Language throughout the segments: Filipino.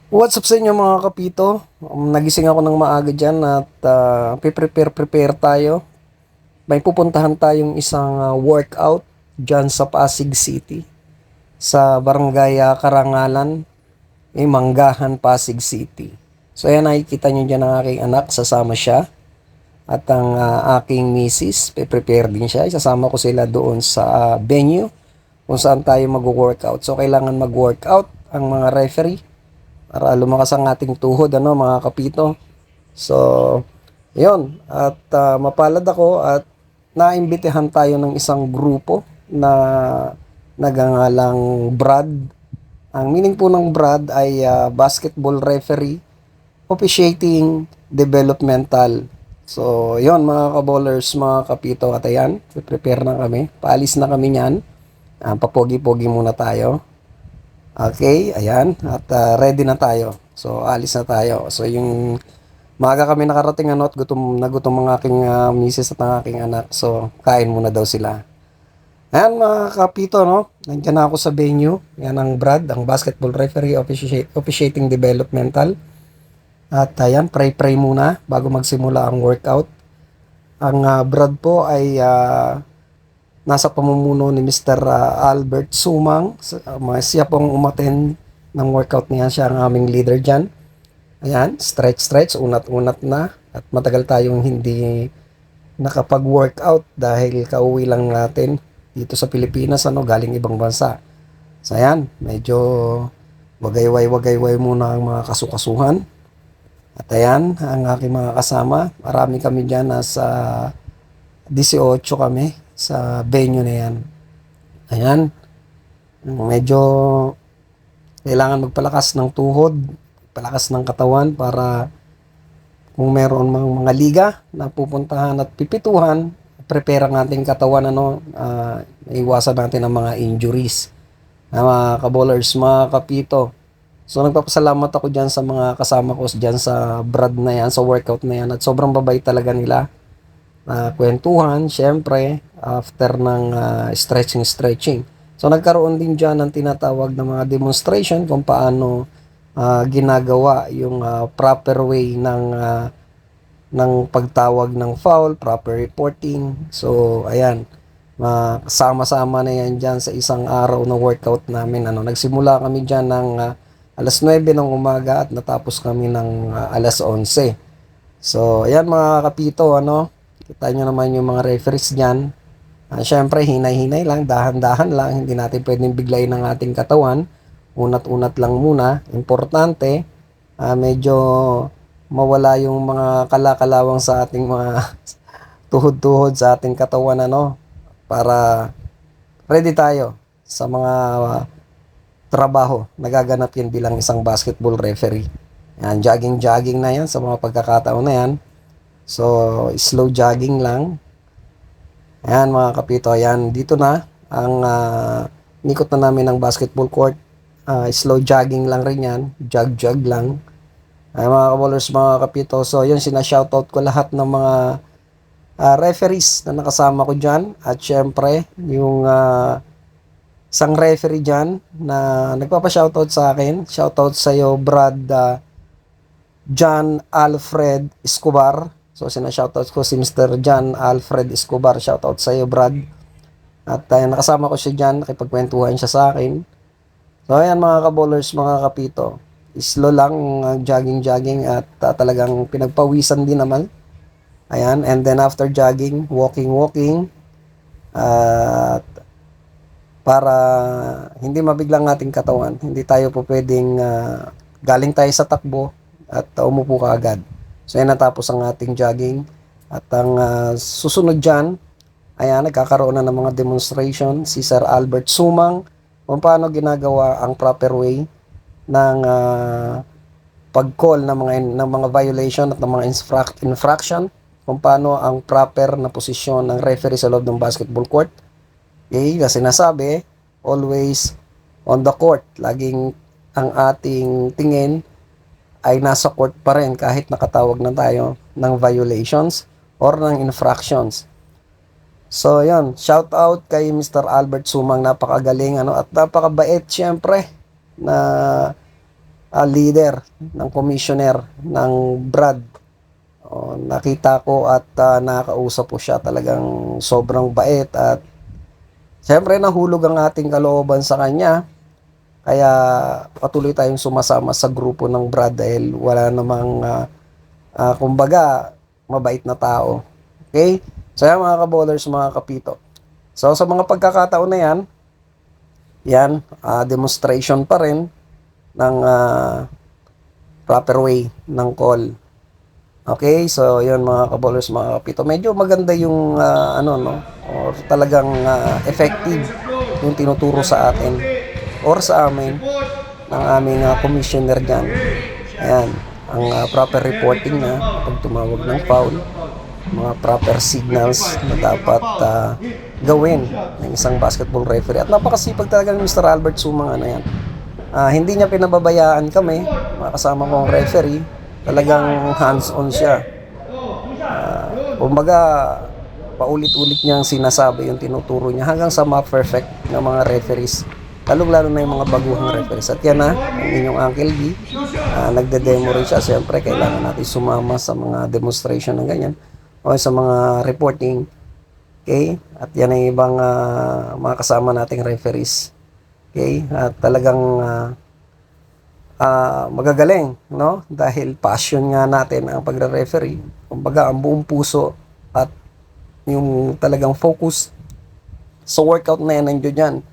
What's up sa inyo mga kapito? Nagising ako ng maaga dyan at prepare tayo. May pupuntahan tayong isang workout dyan sa Pasig City. Sa Barangay Karangalan, Manggahan, Pasig City. So ayan, nakikita nyo dyan ang aking anak, sasama siya. At ang aking misis, prepare din siya. Isasama ko sila doon sa venue kung saan tayo mag-workout. So kailangan mag-workout ang mga referee para lumakas ang ating tuhod, mga kapito. So, yun. At mapalad ako at naimbitahan tayo ng isang grupo na nagangalang Brad. Ang meaning po ng Brad ay basketball referee officiating developmental. So, yun mga kaballers, mga kapito, at ayan, prepare na kami. Paalis na kami niyan. Papogi-pogi muna tayo. Okay, ayan. At ready na tayo. So, alis na tayo. So, yung maaga kami nakarating at gutom ang aking misis at ang aking anak. So, kain muna daw sila. Ayan mga kapito, no? Nandiyan na ako sa venue. Yan ang Brad, ang basketball referee officiating developmental. At ayan, pray muna bago magsimula ang workout. Ang Brad po ay nasa pamumuno ni Mr. Albert Sumang. Siya pong umattend ng workout niya. Siya ang aming leader dyan. Ayan, stretch, unat-unat na. At matagal tayong hindi nakapag-workout dahil kauwi lang natin dito sa Pilipinas, galing ibang bansa. So ayan, medyo wagayway muna ang mga kasukasuhan. At ayan, ang aking mga kasama. Marami kami dyan, nasa 18 kami sa venue na yan. Ayan, medyo kailangan magpalakas ng tuhod, palakas ng katawan para kung meron mga liga na pupuntahan at pipituhan, prepare ang ating katawan, iwasan natin ang mga injuries. Mga kaballers, mga kapito. So nagpapasalamat ako dyan sa mga kasama ko dyan sa Brad na yan, sa workout na yan, at sobrang babait talaga nila. Kwentuhan, syempre, after ng stretching. So nagkaroon din dyan ng tinatawag na mga demonstration kung paano ginagawa yung proper way ng pagtawag ng foul, proper reporting. So ayan, sama-sama na yan dyan sa isang araw na workout namin. Nagsimula kami dyan ng alas 9 ng umaga at natapos kami ng alas 11. So ayan mga kapito, kita nyo naman yung mga referees dyan. Syempre, hinay-hinay lang, dahan-dahan lang. Hindi natin pwedeng biglayin ng ating katawan. Unat-unat lang muna. Importante, medyo mawala yung mga kalakalawang sa ating mga tuhod-tuhod sa ating katawan, para ready tayo sa mga trabaho. Nagaganap yan bilang isang basketball referee. Yan, jogging na yan sa mga pagkakataon na yan. So, slow jogging lang. Ayan mga kapito, ayan, dito na ang nikot na namin ng basketball court. Slow jogging lang rin yan, jog lang. Ayan mga kaballers, mga kapito, so yun, sinashoutout ko lahat ng mga referees na nakasama ko dyan. At syempre, yung isang referee dyan na nagpapa-shoutout sa akin. Shoutout sa iyo, Brad John Alfred Escobar. So, sinashoutout ko si Mr. John Alfred Escobar. Shoutout sa iyo, Brad. At nakasama ko siya dyan. Nakipagkwentuhan siya sa akin. So, ayan mga kaballers, mga kapito. Slow lang, jogging at talagang pinagpawisan din naman. Ayan, and then after jogging, walking. At para hindi mabiglang ating katawan, hindi tayo po pwedeng galing tayo sa takbo at umupo ka agad. So, yan natapos ang ating jogging. At ang susunod dyan, ayan, nagkakaroon na ng mga demonstration si Sir Albert Sumang kung paano ginagawa ang proper way ng pag-call ng mga violation at ng mga infraction, kung paano ang proper na posisyon ng referee sa loob ng basketball court. Okay, kasi sinasabi, always on the court. Laging ang ating tingin ay nasa court pa rin kahit nakatawag na tayo ng violations or ng infractions. So, yun. Shout out kay Mr. Albert Sumang. Napakagaling, at napakabait, syempre, na leader ng commissioner ng Brad. Nakita ko at nakausap po siya, talagang sobrang bait at siyempre nahulog ang ating kalooban sa kanya. Kaya patuloy tayong sumasama sa grupo ng Brad dahil wala namang kumbaga mabait na tao. Okay? So yan mga kabowlers, mga kapito. So sa mga pagkakataon na yan, demonstration pa rin ng proper way ng call. Okay, so yun mga kabowlers, mga kapito. Medyo maganda yung or talagang effective yung tinuturo sa atin or sa amin ng aming commissioner dyan. Ayan, ang proper reporting na pag tumawag ng foul, mga proper signals na dapat gawin ng isang basketball referee. At napakasipag talaga ng Mr. Albert Sumang yan. Hindi niya pinababayaan kami, mga kasama kong referee. Talagang hands-on siya. Kumbaga, paulit-ulit niyang sinasabi yung tinuturo niya hanggang sa ma-perfect ng mga referees. Lalong-lalo na yung mga baguhang referees. At yan ang inyong Uncle B. Nagde-demo rin siya. Siyempre, kailangan natin sumama sa mga demonstration ng ganyan o sa mga reporting. Okay? At yan ang ibang mga kasama nating referees. Okay? At talagang magagaling, no? Dahil passion nga natin ang pagre-referee. Kumbaga, ang buong puso at yung talagang focus sa workout na yan, nandiyo dyan.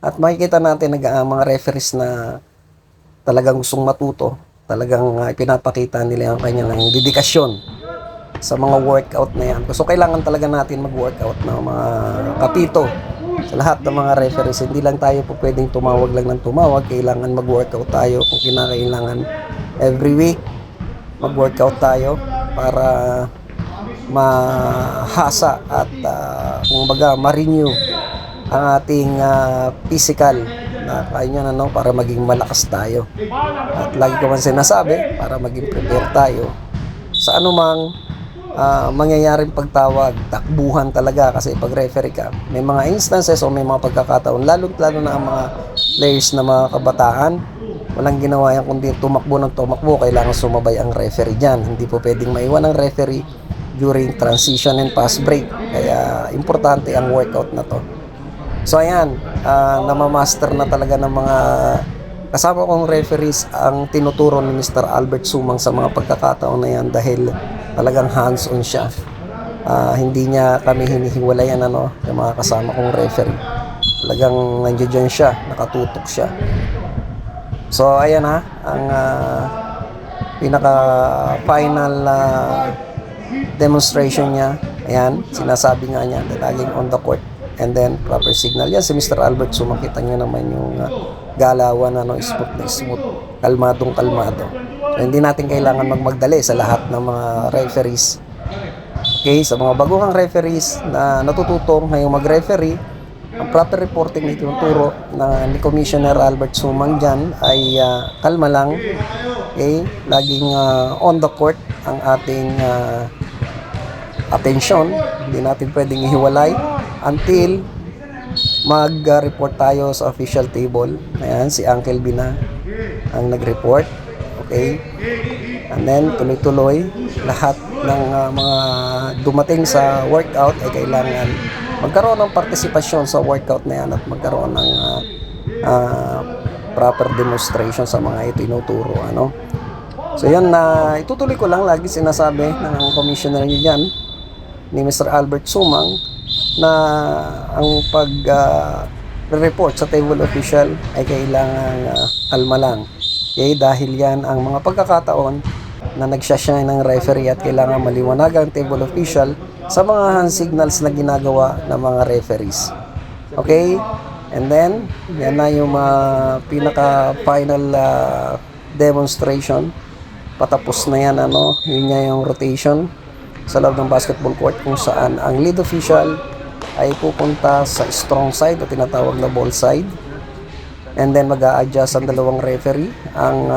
At makikita natin mga referees na talagang gustong matuto. Talagang pinapakita nila ang kanilang dedikasyon sa mga workout na yan. So, kailangan talaga natin mag-workout na mga kapito. Sa lahat ng mga referees, hindi lang tayo po pwedeng tumawag lang ng tumawag. Kailangan mag-workout tayo kung kinakailangan. Every week, mag-workout tayo para mahasa at kumbaga ma-renew ang ating physical na kanya para maging malakas tayo. At lagi ko man sinasabi, para maging prepare tayo sa anumang mangyayaring pagtawag, takbuhan talaga kasi pag referee ka, may mga instances o may mga pagkakataon, lalo na ang mga players na mga kabataan, walang ginawa yan kundi tumakbo ng tumakbo, kailangan sumabay ang referee dyan. Hindi po pwedeng maiwan ang referee during transition and pass break, kaya importante ang workout na to. So ayan, namamaster na talaga ng mga kasama kong referees ang tinuturo ni Mr. Albert Sumang sa mga pagkakataon na yan dahil talagang hands-on siya. Hindi niya kami hinihiwalayan yung mga kasama kong referee. Talagang nandiyan siya, nakatutok siya. So ayan ang pinaka-final demonstration niya. Ayan, sinasabi nga niya laging on the court and then proper signal. Yan si Mr. Albert Sumang, kita niyo naman yung galawan smooth na smooth, kalmadong kalmado. So, hindi natin kailangan magdali sa lahat ng mga referees. Okay, sa mga baguhang referees na natututong ngayong mag-referee, ang proper reporting na tinuturo ni Commissioner Albert Sumang dyan ay kalma lang. Okay, laging on the court ang ating atensyon. Hindi natin pwedeng ihiwalay until mag-report tayo sa official table. Ayan, si Uncle B na ang nag-report. Okay? And then, tuloy-tuloy, lahat ng mga dumating sa workout ay kailangan magkaroon ng partisipasyon sa workout na yan at magkaroon ng proper demonstration sa mga itinuturo. So yan, itutuloy ko lang lagi sinasabi ng commissioner niyo dyan, ni Mr. Albert Sumang, na ang pag-report sa table official ay kailangan kalma lang. Okay? Dahil yan ang mga pagkakataon na nagsashine ng referee at kailangan maliwanagan ang table official sa mga hand signals na ginagawa ng mga referees. Okay? And then, yan na yung pinaka-final demonstration. Patapos na yan, yun nga yung rotation sa loob ng basketball court kung saan ang lead official ay pupunta sa strong side o tinatawag na ball side, and then mag-a-adjust ang dalawang referee. Ang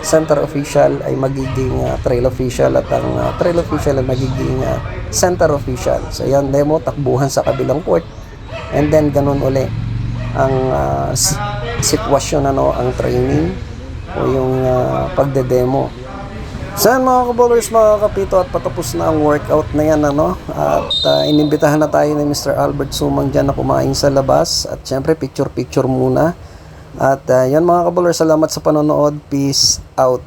center official ay magiging trail official at ang trail official ay magiging center official. So yan, demo, takbuhan sa kabilang court, and then ganun uli ang sitwasyon, ang training o yung pagde-demo. So yan mga kaballers, mga kapito, at patapos na ang workout na yan, ano? At inimbitahan na tayo ni Mr. Albert Sumang dyan na kumain sa labas. At syempre picture-picture muna. At yan mga kaballers, salamat sa panonood. Peace out.